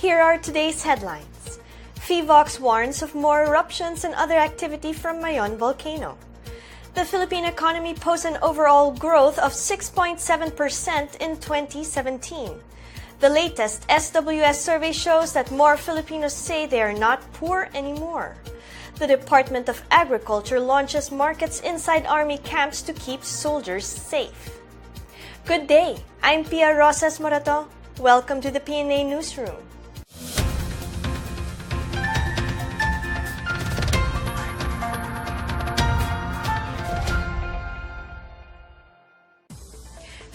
Here are today's headlines. PHIVOX warns of more eruptions and other activity from Mayon volcano. The Philippine economy posts an overall growth of 6.7% in 2017. The latest SWS survey shows that more Filipinos say they are not poor anymore. The Department of Agriculture launches markets inside army camps to keep soldiers safe. Good day, I'm Pia Rosas Morato. Welcome to the PNA Newsroom.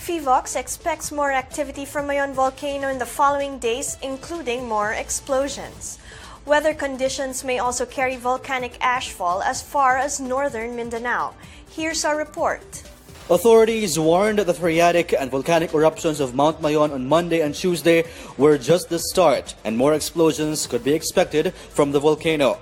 PHIVOX expects more activity from Mayon volcano in the following days, including more explosions. Weather conditions may also carry volcanic ashfall as far as northern Mindanao. Here's our report. Authorities warned that the phreatic and volcanic eruptions of Mount Mayon on Monday and Tuesday were just the start, and more explosions could be expected from the volcano.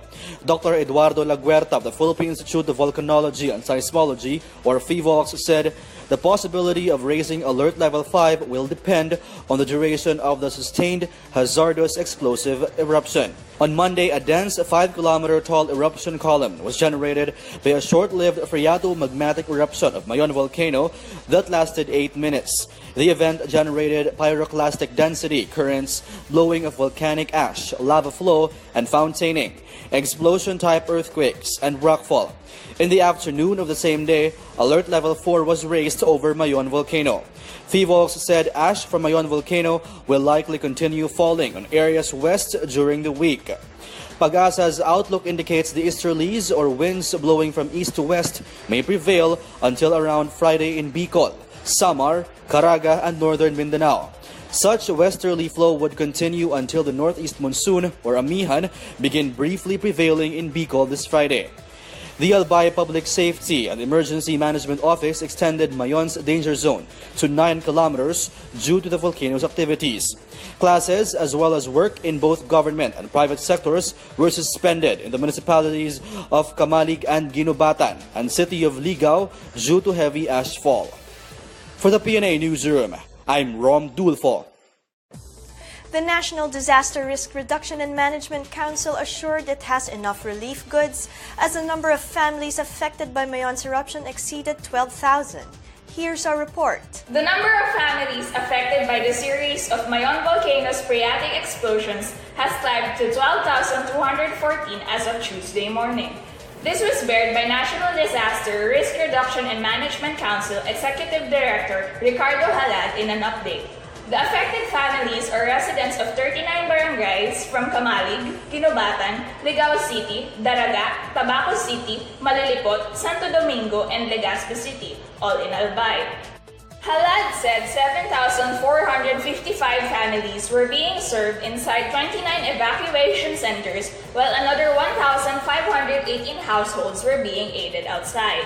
Dr. Eduardo Laguerta of the Philippine Institute of Volcanology and Seismology, or PHIVOX, said the possibility of raising alert level 5 will depend on the duration of the sustained hazardous explosive eruption. On Monday, a dense 5-kilometer tall eruption column was generated by a short-lived phreatomagmatic eruption of Mayon volcano that lasted 8 minutes. The event generated pyroclastic density, currents, blowing of volcanic ash, lava flow, and fountaining, explosion-type earthquakes, and rockfall. In the afternoon of the same day, alert level 4 was raised over Mayon volcano. PHIVOX said ash from Mayon volcano will likely continue falling on areas west during the week. Pag-asa's outlook indicates the easterlies or winds blowing from east to west may prevail until around Friday in Bicol, Samar, Caraga, and northern Mindanao. Such westerly flow would continue until the northeast monsoon, or amihan, begin briefly prevailing in Bicol this Friday. The Albay Public Safety and Emergency Management Office extended Mayon's danger zone to 9 kilometers due to the volcano's activities. Classes, as well as work in both government and private sectors, were suspended in the municipalities of Camalig and Ginubatan and city of Ligao due to heavy ashfall. For the PNA Newsroom, I'm Rom Dulfo. The National Disaster Risk Reduction and Management Council assured it has enough relief goods as the number of families affected by Mayon's eruption exceeded 12,000. Here's our report. The number of families affected by the series of Mayon volcano's phreatic explosions has climbed to 12,214 as of Tuesday morning. This was bared by National Disaster Risk Reduction and Management Council Executive Director Ricardo Halad in an update. The affected families are residents of 39 barangays from Camalig, Ginubatan, Ligao City, Daraga, Tabaco City, Malilipot, Santo Domingo, and Legazpi City, all in Albay. Halad said 7,455 families were being served inside 29 evacuation centers, while another 1,518 households were being aided outside.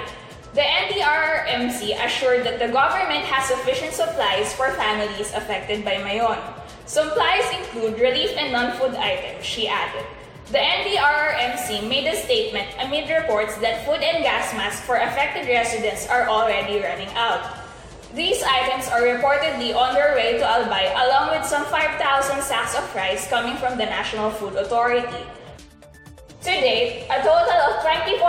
The NDRRMC assured that the government has sufficient supplies for families affected by Mayon. Supplies include relief and non-food items, she added. The NDRRMC made a statement amid reports that food and gas masks for affected residents are already running out. These items are reportedly on their way to Albay, along with some 5,000 sacks of rice coming from the National Food Authority. To date, a total of 20.5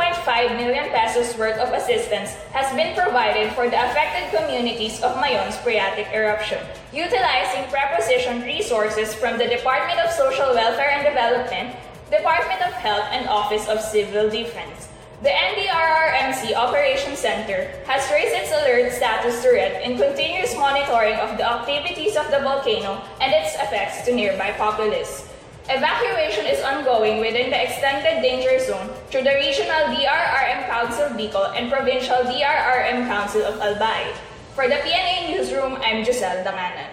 million pesos worth of assistance has been provided for the affected communities of Mayon's phreatic eruption, utilizing prepositioned resources from the Department of Social Welfare and Development, Department of Health, and Office of Civil Defense. The NDRRMC Operations Center has raised its alert status to red in continuous monitoring of the activities of the volcano and its effects to nearby populace. Evacuation is ongoing within the extended danger zone through the Regional DRRM Council Bicol and Provincial DRRM Council of Albay. For the PNA Newsroom, I'm Giselle Danganan.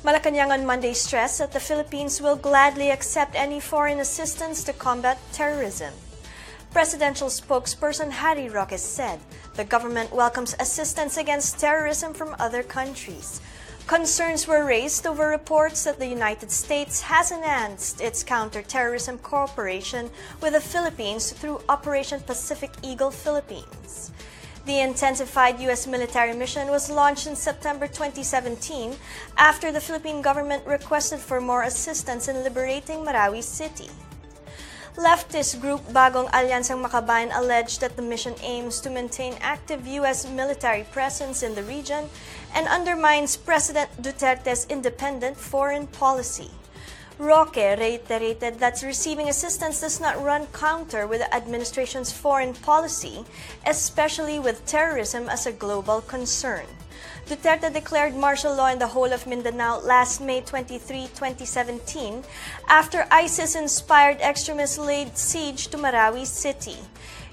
Malacanang on Monday stressed that the Philippines will gladly accept any foreign assistance to combat terrorism. Presidential spokesperson Harry Roque said the government welcomes assistance against terrorism from other countries. Concerns were raised over reports that the United States has enhanced its counter-terrorism cooperation with the Philippines through Operation Pacific Eagle Philippines. The intensified U.S. military mission was launched in September 2017 after the Philippine government requested for more assistance in liberating Marawi City. Leftist group Bagong Alyansang Makabayan alleged that the mission aims to maintain active U.S. military presence in the region and undermines President Duterte's independent foreign policy. Roque reiterated that receiving assistance does not run counter with the administration's foreign policy, especially with terrorism as a global concern. Duterte declared martial law in the whole of Mindanao last May 23, 2017, after ISIS-inspired extremists laid siege to Marawi City.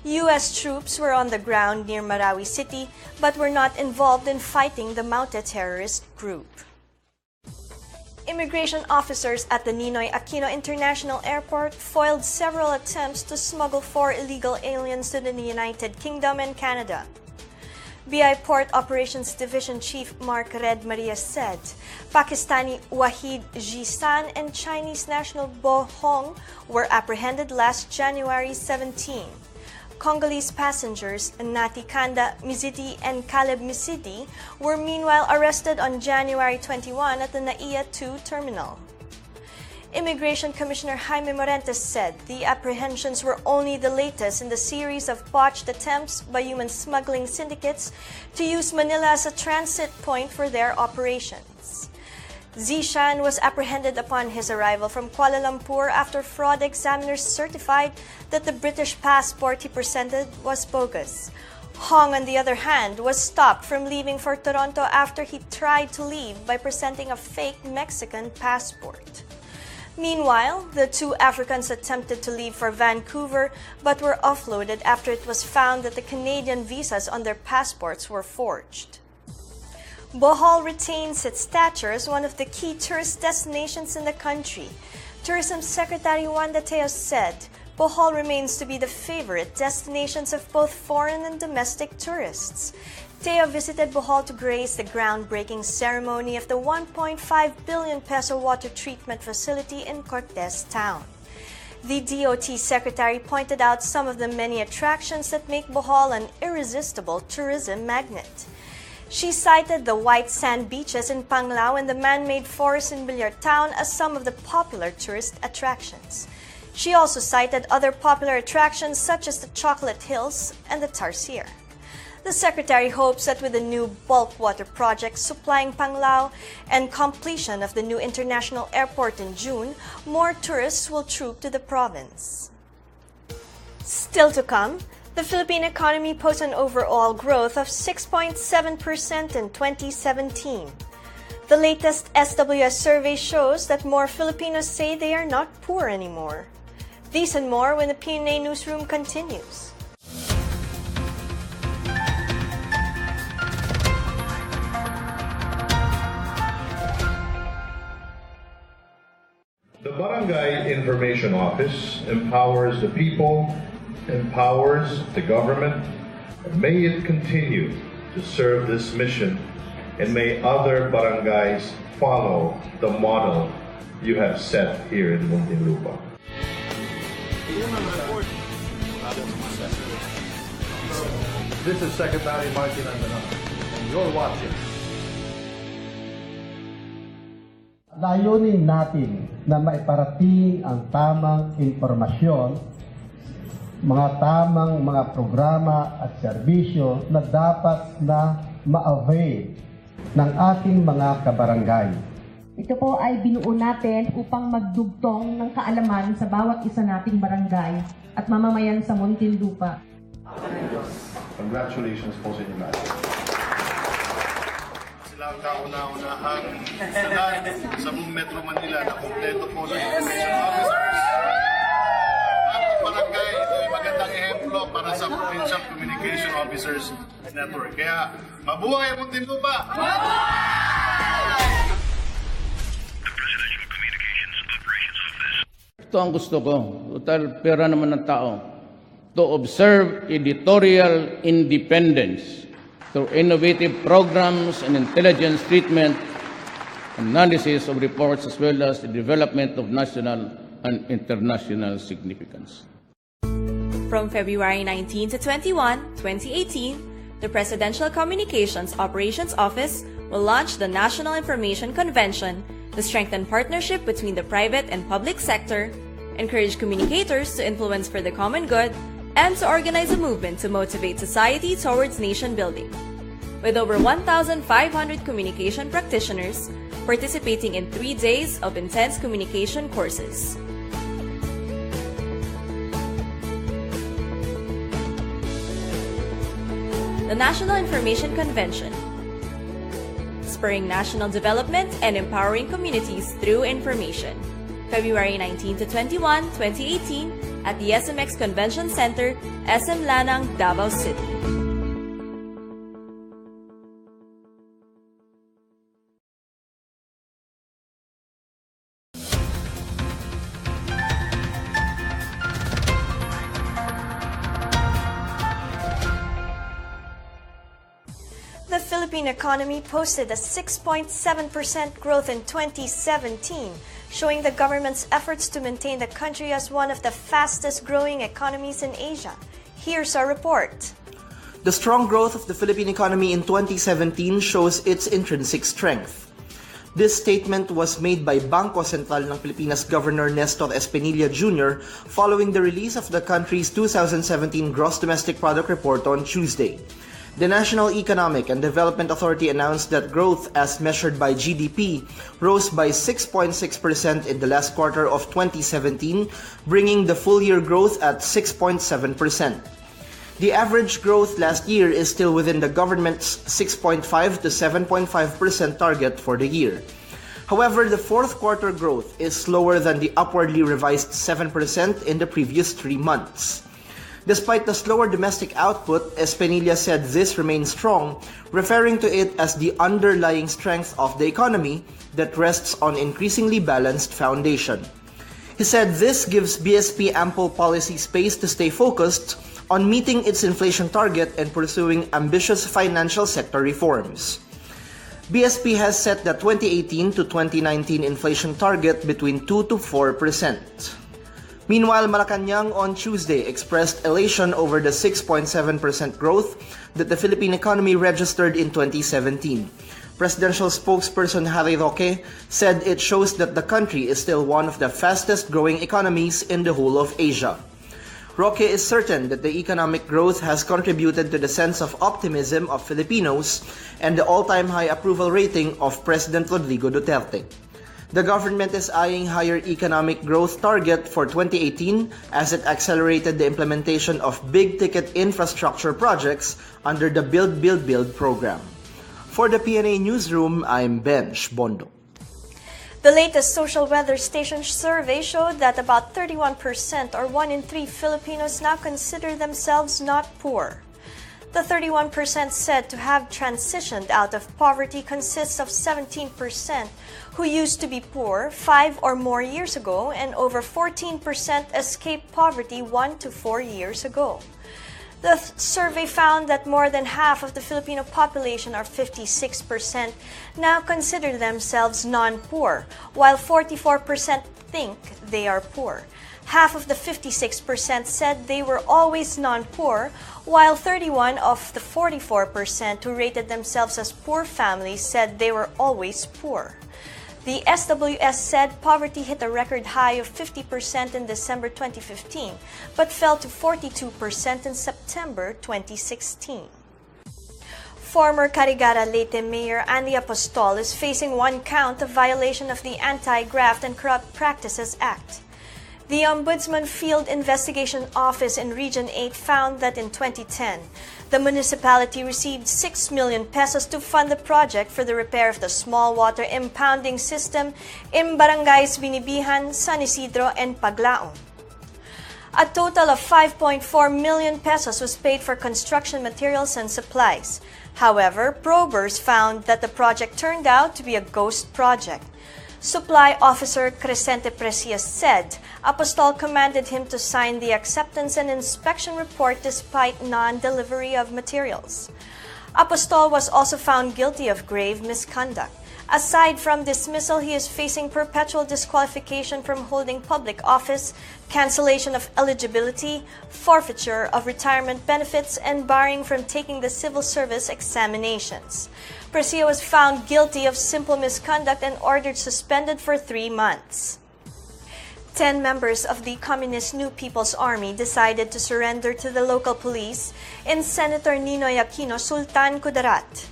U.S. troops were on the ground near Marawi City but were not involved in fighting the mounted terrorist group. Immigration officers at the Ninoy Aquino International Airport foiled several attempts to smuggle 4 illegal aliens to the United Kingdom and Canada. BI Port Operations Division Chief Mark Red Maria said Pakistani Wahid Jisan and Chinese national Bo Hong were apprehended last January 17. Congolese passengers Nati Kanda Mizidi and Caleb Misidi were meanwhile arrested on January 21 at the Naiya 2 terminal. Immigration Commissioner Jaime Morentes said the apprehensions were only the latest in the series of botched attempts by human smuggling syndicates to use Manila as a transit point for their operations. Zishan was apprehended upon his arrival from Kuala Lumpur after fraud examiners certified that the British passport he presented was bogus. Hong, on the other hand, was stopped from leaving for Toronto after he tried to leave by presenting a fake Mexican passport. Meanwhile, the 2 Africans attempted to leave for Vancouver but were offloaded after it was found that the Canadian visas on their passports were forged. Bohol retains its stature as one of the key tourist destinations in the country. Tourism Secretary Wanda Teos said Bohol remains to be the favorite destinations of both foreign and domestic tourists. Teo visited Bohol to grace the groundbreaking ceremony of the 1.5 billion peso water treatment facility in Cortez Town. The DOT Secretary pointed out some of the many attractions that make Bohol an irresistible tourism magnet. She cited the white sand beaches in Panglao and the man-made forest in Bilyar Town as some of the popular tourist attractions. She also cited other popular attractions such as the Chocolate Hills and the Tarsier. The Secretary hopes that with the new bulk water project supplying Panglao and completion of the new international airport in June, more tourists will troop to the province. Still to come, the Philippine economy posts an overall growth of 6.7% in 2017. The latest SWS survey shows that more Filipinos say they are not poor anymore. These and more when the PNA Newsroom continues. The Barangay Information Office empowers the people, empowers the government, and may it continue to serve this mission, and may other barangays follow the model you have set here in Muntinlupa. This is Secretary Martin Andanon, and you're watching. Layunin natin na maiparating ang tamang impormasyon, mga tamang mga programa at serbisyo na dapat na ma-avail ng ating mga kabarangay. Ito po ay binuo natin upang magdugtong ng kaalaman sa bawat isa nating barangay at mamamayan sa Muntinlupa. Congratulations po sa inyo lahat. Silang kauna-unahan sa Metro Manila na kompleto po ng information officers. Ang barangay, ito ay magandang ehemplo para sa Provincial Communication Officers Network. Kaya, mabuhay ang Muntinlupa! Ito ang gusto ko, total pera naman ng tao, to observe editorial independence through innovative programs and intelligence treatment, analysis of reports, as well as the development of national and international significance. From February 19 to 21, 2018, The Presidential Communications Operations Office will launch the National Information Convention to strengthen partnership between the private and public sector, encourage communicators to influence for the common good, and to organize a movement to motivate society towards nation building. With over 1,500 communication practitioners participating in 3 days of intense communication courses. The National Information Convention, spurring national development and empowering communities through information. February 19 to 21, 2018 at the SMX Convention Center, SM Lanang, Davao City. The Philippine economy posted a 6.7% growth in 2017, showing the government's efforts to maintain the country as one of the fastest-growing economies in Asia. Here's our report. The strong growth of the Philippine economy in 2017 shows its intrinsic strength. This statement was made by Bangko Sentral ng Pilipinas Governor Nestor Espinilla Jr. following the release of the country's 2017 Gross Domestic Product Report on Tuesday. The National Economic and Development Authority announced that growth as measured by GDP rose by 6.6% in the last quarter of 2017, bringing the full-year growth at 6.7%. The average growth last year is still within the government's 6.5 to 7.5% target for the year. However, the fourth quarter growth is slower than the upwardly revised 7% in the previous 3 months. Despite the slower domestic output, Espinilla said this remains strong, referring to it as the underlying strength of the economy that rests on increasingly balanced foundation. He said this gives BSP ample policy space to stay focused on meeting its inflation target and pursuing ambitious financial sector reforms. BSP has set the 2018 to 2019 inflation target between 2 to 4%. Meanwhile, Malacanang on Tuesday expressed elation over the 6.7% growth that the Philippine economy registered in 2017. Presidential spokesperson Harry Roque said it shows that the country is still one of the fastest-growing economies in the whole of Asia. Roque is certain that the economic growth has contributed to the sense of optimism of Filipinos and the all-time high approval rating of President Rodrigo Duterte. The government is eyeing higher economic growth target for 2018 as it accelerated the implementation of big-ticket infrastructure projects under the Build, Build, Build program. For the PNA Newsroom, I'm Benj Bondo. The latest Social Weather Station survey showed that about 31% or 1 in 3 Filipinos now consider themselves not poor. The 31% said to have transitioned out of poverty consists of 17% who used to be poor 5 or more years ago, and over 14% escaped poverty 1 to 4 years ago. The survey found that more than half of the Filipino population, or 56%, now consider themselves non-poor, while 44% think they are poor. Half of the 56% said they were always non-poor, while 31 of the 44% who rated themselves as poor families said they were always poor. The SWS said poverty hit a record high of 50% in December 2015, but fell to 42% in September 2016. Former Carigara Leyte Mayor Andy Apostol is facing 1 count of violation of the Anti-Graft and Corrupt Practices Act. The Ombudsman Field Investigation Office in Region 8 found that in 2010, the municipality received 6 million pesos to fund the project for the repair of the small water impounding system in barangays Binibihan, San Isidro, and Paglaon. A total of 5.4 million pesos was paid for construction materials and supplies. However, probers found that the project turned out to be a ghost project. Supply Officer Crescente Precias said Apostol commanded him to sign the acceptance and inspection report despite non-delivery of materials. Apostol was also found guilty of grave misconduct. Aside from dismissal, he is facing perpetual disqualification from holding public office, cancellation of eligibility, forfeiture of retirement benefits, and barring from taking the civil service examinations. Preciado was found guilty of simple misconduct and ordered suspended for 3 months. 10 members of the Communist New People's Army decided to surrender to the local police in Senator Ninoy Aquino, Sultan Kudarat.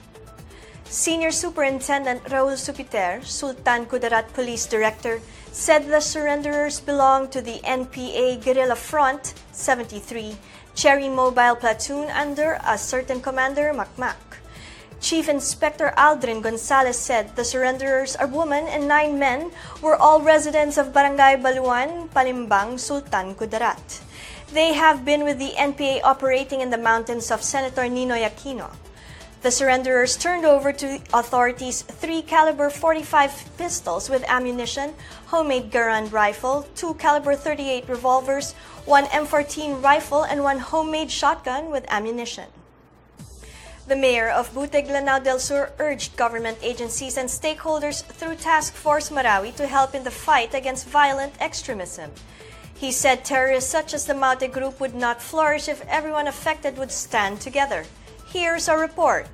Senior Superintendent Raul Supiter, Sultan Kudarat Police Director, said the surrenderers belong to the NPA Guerrilla Front 73, Cherry Mobile Platoon under a certain Commander Macmac. Chief Inspector Aldrin Gonzalez said the surrenderers, a woman and 9 men, were all residents of Barangay Baluan, Palimbang, Sultan Kudarat. They have been with the NPA operating in the mountains of Senator Ninoy Aquino. The surrenderers turned over to authorities 3 caliber .45 pistols with ammunition, homemade Garand rifle, 2 caliber .38 revolvers, 1 M14 rifle, and 1 homemade shotgun with ammunition. The mayor of Buteg, Lanao del Sur urged government agencies and stakeholders through Task Force Marawi to help in the fight against violent extremism. He said terrorists such as the Maute group would not flourish if everyone affected would stand together. Here's a report.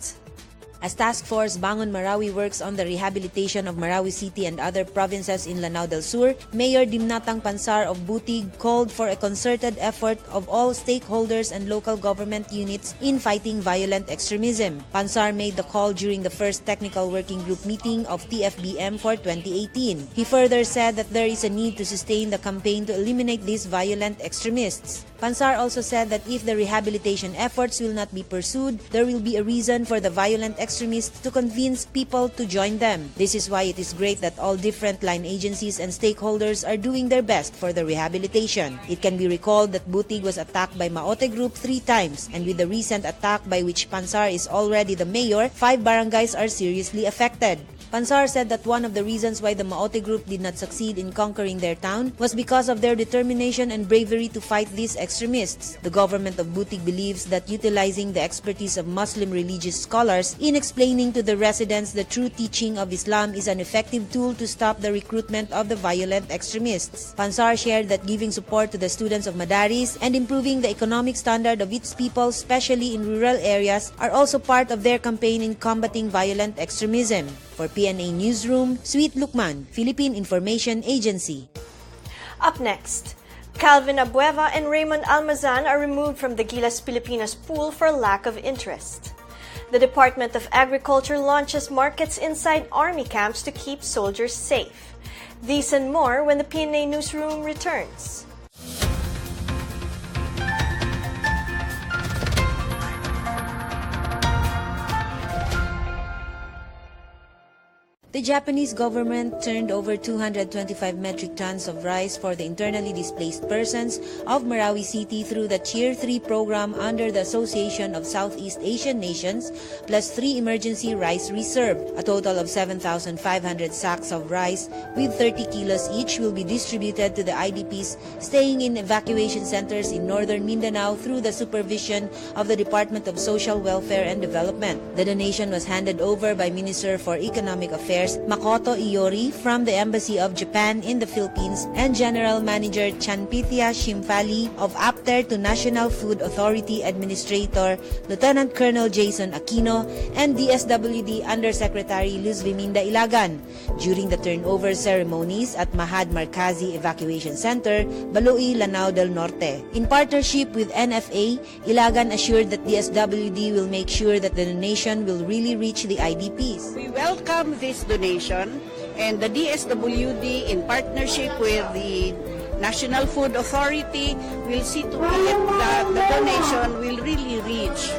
As Task Force Bangon Marawi works on the rehabilitation of Marawi City and other provinces in Lanao del Sur, Mayor Dimnatang Pansar of Butig called for a concerted effort of all stakeholders and local government units in fighting violent extremism. Pansar made the call during the first technical working group meeting of TFBM for 2018. He further said that there is a need to sustain the campaign to eliminate these violent extremists. Pansar also said that if the rehabilitation efforts will not be pursued, there will be a reason for the violent extremists to convince people to join them. This is why it is great that all different line agencies and stakeholders are doing their best for the rehabilitation. It can be recalled that Butig was attacked by Maute Group 3 times, and with the recent attack by which Pansar is already the mayor, 5 barangays are seriously affected. Pansar said that one of the reasons why the Maute Group did not succeed in conquering their town was because of their determination and bravery to fight these extremists. The government of Butig believes that utilizing the expertise of Muslim religious scholars in explaining to the residents the true teaching of Islam is an effective tool to stop the recruitment of the violent extremists. Pansar shared that giving support to the students of Madaris and improving the economic standard of its people, especially in rural areas, are also part of their campaign in combating violent extremism. For PNA Newsroom, Sweet Lukman, Philippine Information Agency. Up next, Calvin Abueva and Raymond Almazan are removed from the Gilas Pilipinas pool for lack of interest. The Department of Agriculture launches markets inside army camps to keep soldiers safe. These and more when the PNA Newsroom returns. The Japanese government turned over 225 metric tons of rice for the internally displaced persons of Marawi City through the Tier 3 program under the Association of Southeast Asian Nations, plus 3 emergency rice reserve. A total of 7,500 sacks of rice with 30 kilos each will be distributed to the IDPs staying in evacuation centers in northern Mindanao through the supervision of the Department of Social Welfare and Development. The donation was handed over by Minister for Economic Affairs Makoto Iori from the Embassy of Japan in the Philippines and General Manager Chanpithia Shimfali of APTER to National Food Authority Administrator Lieutenant Colonel Jason Aquino and DSWD Undersecretary Luz Viminda Ilagan during the turnover ceremonies at Mahad Markazi Evacuation Center, Baloi, Lanao del Norte. In partnership with NFA, Ilagan assured that DSWD will make sure that the donation will really reach the IDPs. We welcome this donation, and the DSWD in partnership with the National Food Authority will see to it that the donation will really reach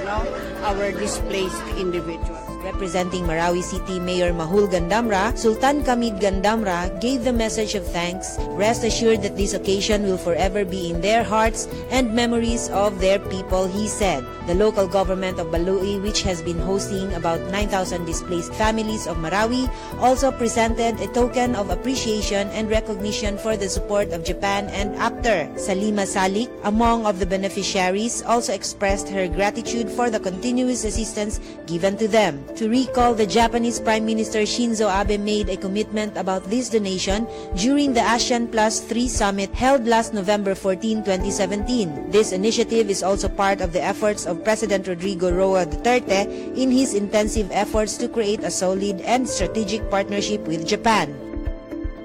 our displaced individuals. Representing Marawi City Mayor Mahul Gandamra, Sultan Kamid Gandamra gave the message of thanks. Rest assured that this occasion will forever be in their hearts and memories of their people, he said. The local government of Baloi, which has been hosting about 9,000 displaced families of Marawi, also presented a token of appreciation and recognition for the support of Japan and APTER. Salima Salik, among of the beneficiaries, also expressed her gratitude for the continued continuous assistance given to them. To recall, the Japanese Prime Minister Shinzo Abe made a commitment about this donation during the ASEAN Plus 3 Summit held last November 14, 2017. This initiative is also part of the efforts of President Rodrigo Roa Duterte in his intensive efforts to create a solid and strategic partnership with Japan.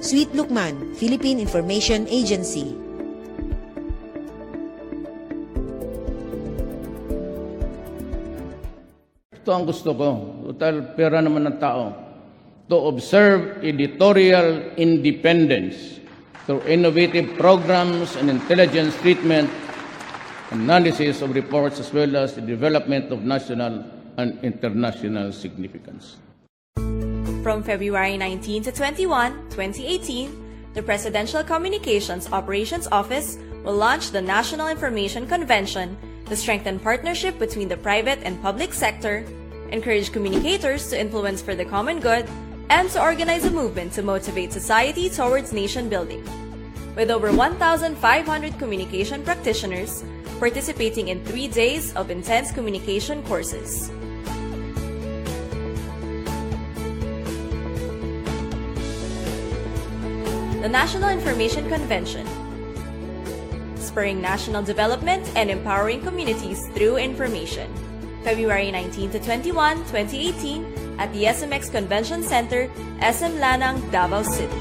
Sweet Lukman, Philippine Information Agency. Ito ang gusto ko. Total pera naman ng tao. To observe editorial independence through innovative programs and intelligence treatment, analysis of reports, as well as the development of national and international significance. From February 19 to 21, 2018, the Presidential Communications Operations Office will launch the National Information Convention to strengthen partnership between the private and public sector, encourage communicators to influence for the common good, and to organize a movement to motivate society towards nation building. With over 1,500 communication practitioners participating in 3 days of intense communication courses. The National Information Convention, spurring national development and empowering communities through information. February 19 to 21, 2018 at the SMX Convention Center, SM Lanang, Davao City.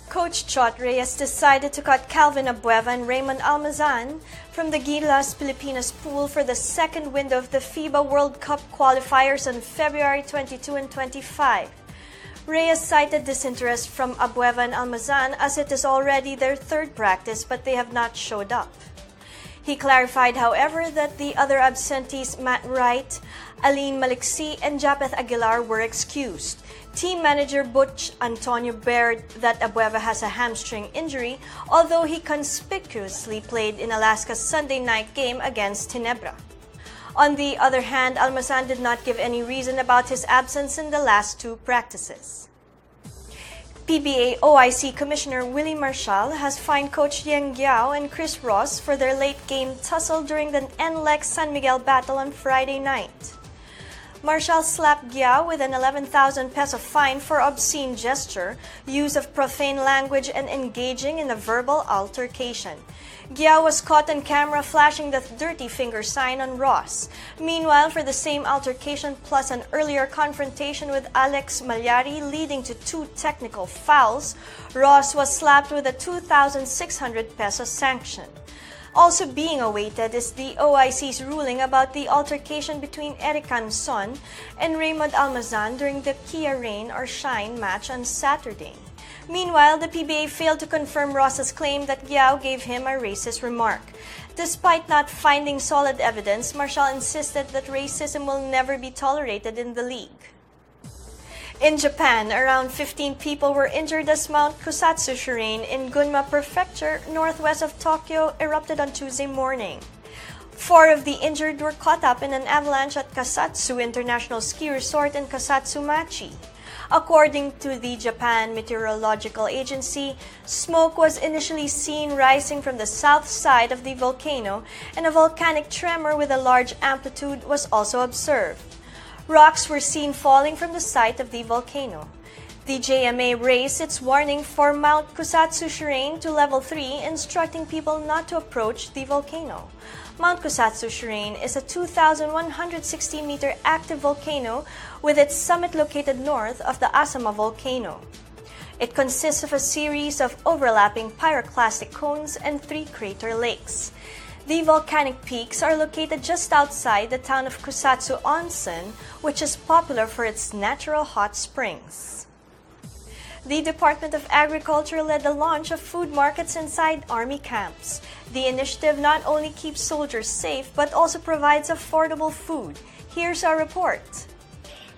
Coach Chot Reyes decided to cut Calvin Abueva and Raymond Almazan from the Gilas Pilipinas pool for the second window of the FIBA World Cup qualifiers on February 22 and 25. Reyes cited disinterest from Abueva and Almazan as it is already their third practice, but they have not showed up. He clarified, however, that the other absentees, Matt Wright, Aline Maliksi, and Japeth Aguilar, were excused. Team manager Butch Antonio bared that Abueva has a hamstring injury, although he conspicuously played in Alaska's Sunday night game against Ginebra. On the other hand, Almazan did not give any reason about his absence in the last two practices. PBA OIC Commissioner Willie Marshall has fined Coach Yang Giao and Chris Ross for their late-game tussle during the NLEX San Miguel battle on Friday night. Marshall slapped Giao with an 11,000 peso fine for obscene gesture, use of profane language, and engaging in a verbal altercation. Giao was caught on camera flashing the dirty finger sign on Ross. Meanwhile, for the same altercation plus an earlier confrontation with Alex Malyari leading to 2 technical fouls, Ross was slapped with a 2,600 peso sanction. Also being awaited is the OIC's ruling about the altercation between Eric Canson and Raymond Almazan during the Kia Rain or Shine match on Saturday. Meanwhile, the PBA failed to confirm Ross's claim that Giao gave him a racist remark. Despite not finding solid evidence, Marshall insisted that racism will never be tolerated in the league. In Japan, around 15 people were injured as Mount Kusatsu Shrine in Gunma Prefecture, northwest of Tokyo, erupted on Tuesday morning. 4 of the injured were caught up in an avalanche at Kasatsu International Ski Resort in Kasatsumachi. According to the Japan Meteorological Agency, smoke was initially seen rising from the south side of the volcano, and a volcanic tremor with a large amplitude was also observed. Rocks were seen falling from the site of the volcano. The JMA raised its warning for Mount Kusatsu Shrine to level 3, instructing people not to approach the volcano. Mount Kusatsu Shrine is a 2,160-meter active volcano with its summit located north of the Asama volcano. It consists of a series of overlapping pyroclastic cones and 3 crater lakes. The volcanic peaks are located just outside the town of Kusatsu Onsen, which is popular for its natural hot springs. The Department of Agriculture led the launch of food markets inside Army camps. The initiative not only keeps soldiers safe, but also provides affordable food. Here's our report.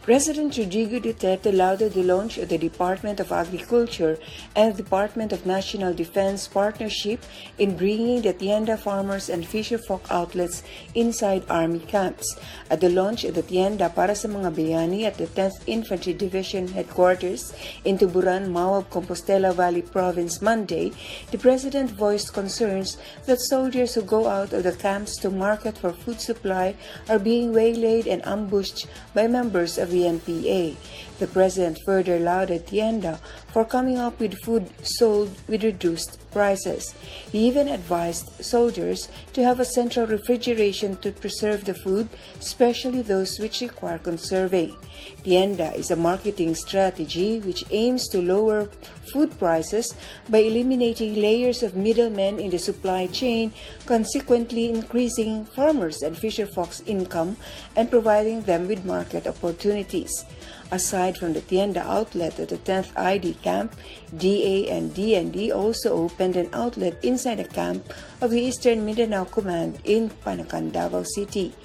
President Rodrigo Duterte lauded the launch of the Department of Agriculture and Department of National Defense partnership in bringing the tienda farmers and fisherfolk outlets inside Army camps. At the launch of the tienda para sa mga bayani at the 10th Infantry Division Headquarters in Tuburan, Mawab, Compostela Valley Province Monday, the President voiced concerns that soldiers who go out of the camps to market for food supply are being waylaid and ambushed by members of the NPA. The President further lauded Tienda for coming up with food sold with reduced prices. He even advised soldiers to have a central refrigeration to preserve the food, especially those which require conserving. Tienda is a marketing strategy which aims to lower food prices by eliminating layers of middlemen in the supply chain, consequently increasing farmers and fisherfolk's income and providing them with market opportunities. Aside from the tienda outlet at the 10th ID camp, DA and DND also opened an outlet inside the camp of the Eastern Mindanao Command in Panacan, Davao City.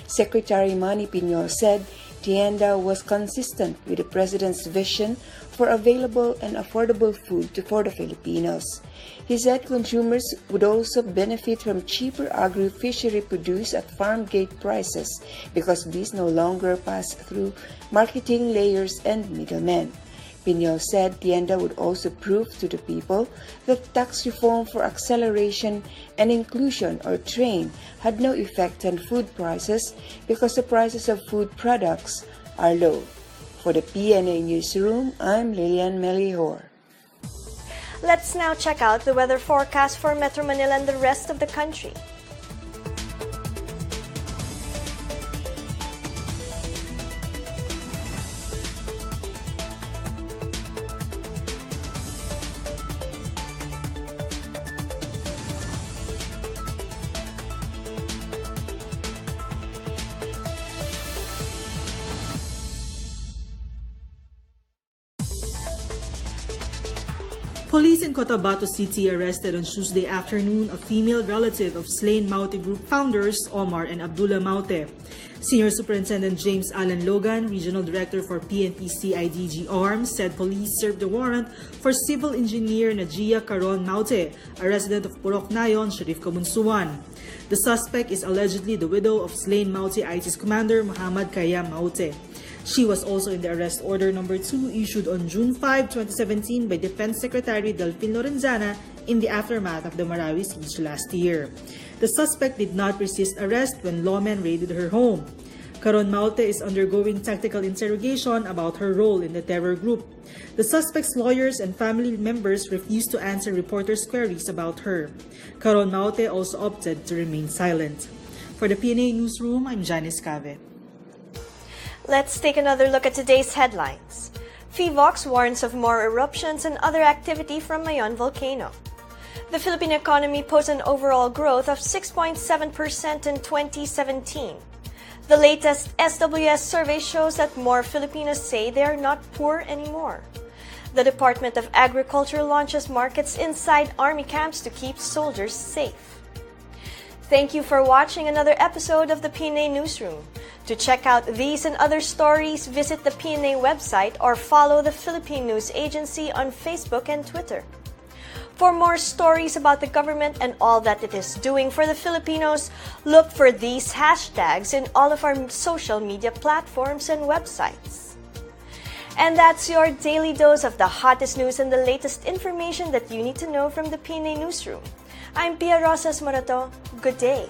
Secretary Manny Piñol said tienda was consistent with the President's vision for available and affordable food for the Filipinos. He said consumers would also benefit from cheaper agri-fishery produce at farm gate prices because these no longer pass through marketing layers and middlemen. Piñol said tienda would also prove to the people that tax reform for acceleration and inclusion or TRAIN had no effect on food prices because the prices of food products are low. For the PNA Newsroom, I'm Lilian Melihor. Let's now check out the weather forecast for Metro Manila and the rest of the country. Police in Cotabato City arrested on Tuesday afternoon a female relative of slain Maute Group founders Omar and Abdullah Maute. Senior Superintendent James Allen Logan, Regional Director for PNP CIDG Arms, said police served the warrant for civil engineer Najia Caron Maute, a resident of Purok Nayon, Sharif Kamunsuan. The suspect is allegedly the widow of slain Maute ISIS commander Muhammad Kayam Maute. She was also in the arrest order number 2 issued on June 5, 2017 by Defense Secretary Delfin Lorenzana in the aftermath of the Marawi siege last year. The suspect did not resist arrest when lawmen raided her home. Caron Maute is undergoing tactical interrogation about her role in the terror group. The suspect's lawyers and family members refused to answer reporters' queries about her. Caron Maute also opted to remain silent. For the PNA Newsroom, I'm Janice Cave. Let's take another look at today's headlines. PHIVOX warns of more eruptions and other activity from Mayon volcano. The Philippine economy posted an overall growth of 6.7% in 2017. The latest SWS survey shows that more Filipinos say they are not poor anymore. The Department of Agriculture launches markets inside army camps to keep soldiers safe. Thank you for watching another episode of the PNA Newsroom. To check out these and other stories, visit the PNA website or follow the Philippine News Agency on Facebook and Twitter. For more stories about the government and all that it is doing for the Filipinos, look for these hashtags in all of our social media platforms and websites. And that's your daily dose of the hottest news and the latest information that you need to know from the PNA Newsroom. I'm Pia Rosas Morato. Good day.